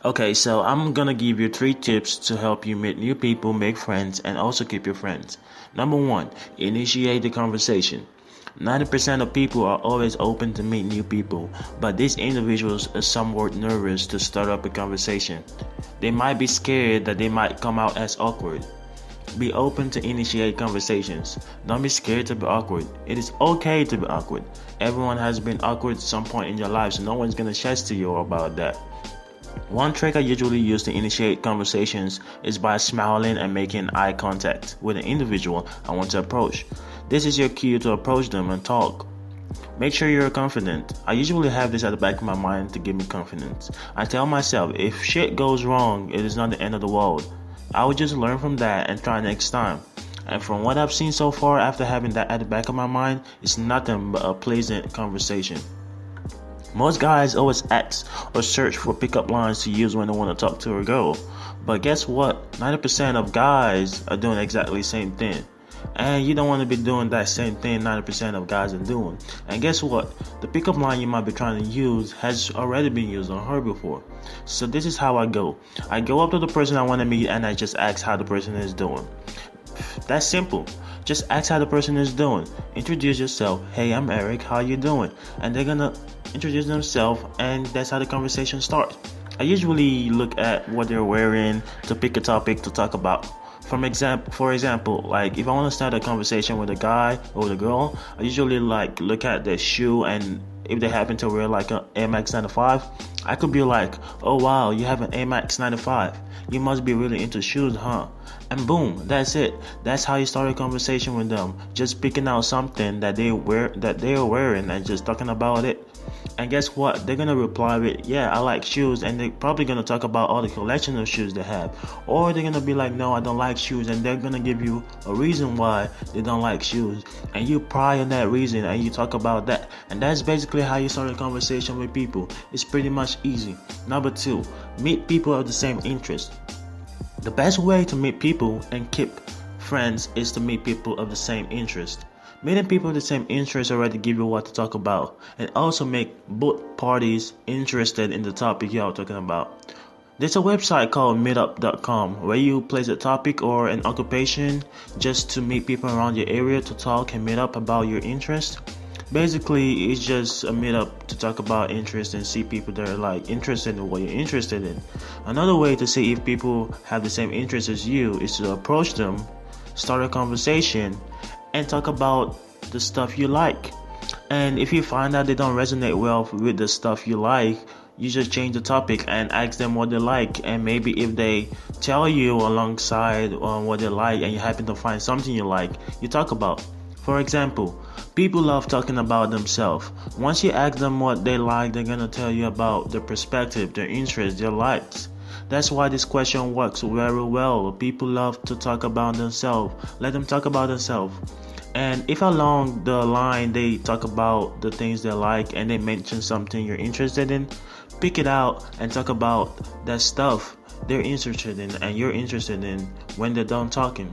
Okay, so I'm gonna give you three tips to help you meet new people, make friends, and also keep your friends. Number one, initiate the conversation. 90% of people are always open to meet new people, but these individuals are somewhat nervous to start up a conversation. They might be scared that they might come out as awkward. Be open to initiate conversations. Don't be scared to be awkward. It is okay to be awkward. Everyone has been awkward at some point in your life, so no one's gonna shed to you about that. One trick I usually use to initiate conversations is by smiling and making eye contact with an individual I want to approach. This is your cue to approach them and talk. Make sure you're confident. I usually have this at the back of my mind to give me confidence. I tell myself if shit goes wrong, it is not the end of the world. I will just learn from that and try next time. And from what I've seen so far after having that at the back of my mind, it's nothing but a pleasant conversation. Most guys always ask or search for pickup lines to use when they want to talk to a girl. But guess what? 90% of guys are doing exactly the same thing. And you don't want to be doing that same thing 90% of guys are doing. And guess what? The pickup line you might be trying to use has already been used on her before. So this is how I go. I go up to the person I want to meet and I just ask how the person is doing. That's simple. Just ask how the person is doing. Introduce yourself. Hey, I'm Eric. How you doing? And they're gonna introduce themselves, and that's how the conversation starts. I usually look at what they're wearing to pick a topic to talk about. For example, like if I want to start a conversation with a guy or with a girl, I usually like look at their shoe, and if they happen to wear like an Air Max 95, I could be like, oh wow, you have an Air Max 95. You must be really into shoes, huh? And boom, that's it. That's how you start a conversation with them. Just picking out something that they're wearing and just talking about it. And guess what? They're gonna reply with, yeah, I like shoes, and they're probably gonna talk about all the collection of shoes they have. Or they're gonna be like, no, I don't like shoes, and they're gonna give you a reason why they don't like shoes. And you pry on that reason and you talk about that. And that's basically how you start a conversation with people. It's pretty much easy. Number two, meet people of the same interest. The best way to meet people and keep friends is to meet people of the same interest. Meeting people of the same interest already give you what to talk about and also make both parties interested in the topic you are talking about. There's a website called meetup.com where you place a topic or an occupation just to meet people around your area to talk and meet up about your interest. Basically, it's just a meetup to talk about interest and see people that are like interested in what you're interested in. Another way to see if people have the same interest as you is to approach them, start a conversation, and talk about the stuff you like. And if you find out they don't resonate well with the stuff you like, you just change the topic and ask them what they like. And maybe if they tell you alongside on what they like and you happen to find something you like, you talk about. For example, people love talking about themselves. Once you ask them what they like, they're gonna tell you about their perspective, their interests, their likes. That's why this question works very well. People love to talk about themselves. Let them talk about themselves. And if along the line they talk about the things they like and they mention something you're interested in, pick it out and talk about that stuff they're interested in and you're interested in when they're done talking.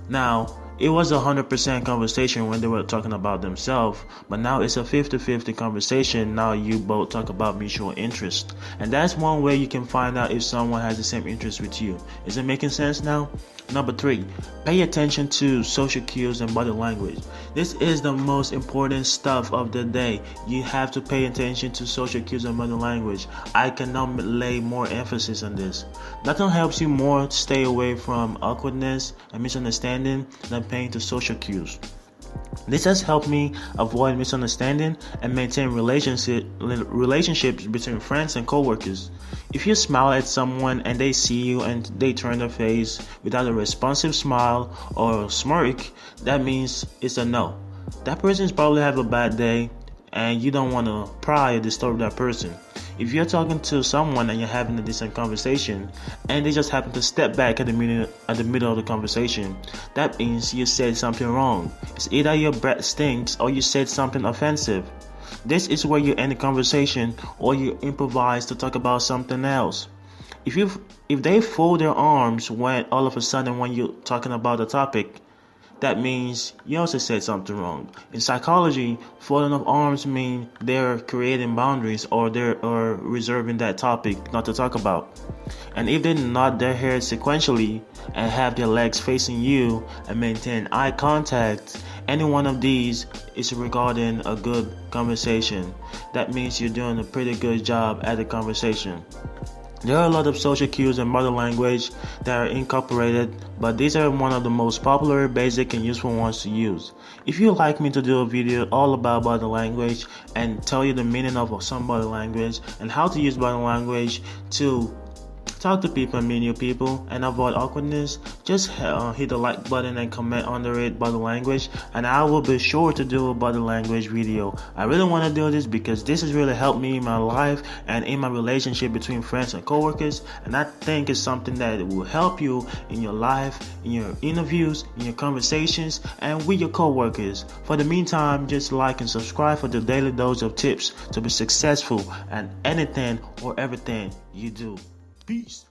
Now, it was 100% conversation when they were talking about themselves, but now it's a 50-50 conversation. Now you both talk about mutual interest. And that's one way you can find out if someone has the same interest with you. Is it making sense now? Number three, pay attention to social cues and body language. This is the most important stuff of the day. You have to pay attention to social cues and body language. I cannot lay more emphasis on this. Nothing helps you more to stay away from awkwardness and misunderstanding than paying to social cues. This has helped me avoid misunderstanding and maintain relationships between friends and coworkers. If you smile at someone and they see you and they turn their face without a responsive smile or a smirk, that means it's a no. That person's probably have a bad day and you don't want to pry or disturb that person. If you're talking to someone and you're having a decent conversation and they just happen to step back at the middle of the conversation, that means you said something wrong. It's either your breath stinks or you said something offensive. This is where you end the conversation or you improvise to talk about something else. If they fold their arms when all of a sudden when you're talking about the topic, that means you also said something wrong. In psychology, folding of arms mean they're creating boundaries or they're reserving that topic not to talk about. And if they nod their head sequentially and have their legs facing you and maintain eye contact, any one of these is regarding a good conversation. That means you're doing a pretty good job at the conversation. There are a lot of social cues and body language that are incorporated, but these are one of the most popular, basic, and useful ones to use. If you'd like me to do a video all about body language and tell you the meaning of some body language and how to use body language to talk to people and meet new people and avoid awkwardness, just hit the like button and comment under it body language, and I will be sure to do a body language video. I really want to do this because this has really helped me in my life and in my relationship between friends and coworkers, and I think it's something that will help you in your life, in your interviews, in your conversations, and with your coworkers. For the meantime, just like and subscribe for the daily dose of tips to be successful at anything or everything you do. Peace.